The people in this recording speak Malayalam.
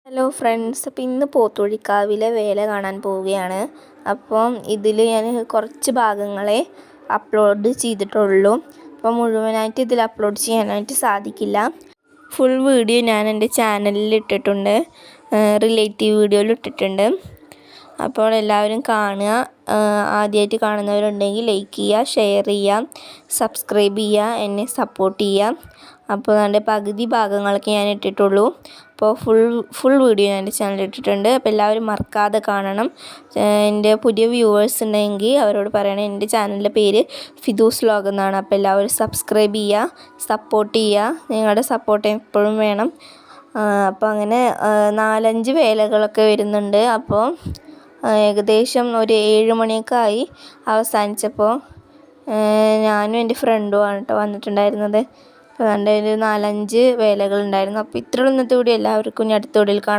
ഹലോ ഫ്രണ്ട്സ്, അപ്പോൾ ഇന്ന് പോത്തുഴിക്കാവിലെ വേല കാണാൻ പോവുകയാണ്. അപ്പം ഇതിൽ ഞാൻ കുറച്ച് ഭാഗങ്ങളെ അപ്ലോഡ് ചെയ്തിട്ടുള്ളൂ. അപ്പോൾ മുഴുവനായിട്ട് ഇതിൽ അപ്ലോഡ് ചെയ്യാനായിട്ട് സാധിക്കില്ല. ഫുൾ വീഡിയോ ഞാൻ എൻ്റെ ചാനലിൽ ഇട്ടിട്ടുണ്ട്, റിലേറ്റീവ് വീഡിയോയിൽ ഇട്ടിട്ടുണ്ട്. അപ്പോൾ എല്ലാവരും കാണുക. ആദ്യമായിട്ട് കാണുന്നവരുണ്ടെങ്കിൽ ലൈക്ക് ചെയ്യുക, ഷെയർ ചെയ്യുക, സബ്സ്ക്രൈബ് ചെയ്യുക, എന്നെ സപ്പോർട്ട് ചെയ്യുക. അപ്പോൾ അതിൻ്റെ പകുതി ഭാഗങ്ങളൊക്കെ ഞാൻ ഇട്ടിട്ടുള്ളൂ. അപ്പോൾ ഫുൾ വീഡിയോ ഞാൻ എൻ്റെ ചാനലിൽ ഇട്ടിട്ടുണ്ട്. അപ്പോൾ എല്ലാവരും മറക്കാതെ കാണണം. എൻ്റെ പുതിയ വ്യൂവേഴ്സ് ഉണ്ടെങ്കിൽ അവരോട് പറയണം, എൻ്റെ ചാനലിൻ്റെ പേര് ഫിദൂസ് വ്ലോഗ് എന്നാണ്. അപ്പോൾ എല്ലാവരും സബ്സ്ക്രൈബ് ചെയ്യുക, സപ്പോർട്ട് ചെയ്യുക. നിങ്ങളുടെ സപ്പോർട്ട് എപ്പോഴും വേണം. അപ്പോൾ അങ്ങനെ 4-5 വേലകളൊക്കെ വരുന്നുണ്ട്. അപ്പോൾ ഏകദേശം ഒരു 7 മണിയൊക്കെ ആയി അവസാനിച്ചപ്പോൾ. ഞാനും എൻ്റെ ഫ്രണ്ടുമാണ് കേട്ടോ വന്നിട്ടുണ്ടായിരുന്നത്. അപ്പോൾ അതിൻ്റെ ഒരു 4-5 വേലകളുണ്ടായിരുന്നു. അപ്പോൾ ഇത്രയുള്ള ഇന്നത്തെ വീഡിയോ. എല്ലാവർക്കും ഇനി അടുത്ത വീഡിയോയിൽ കാണാം.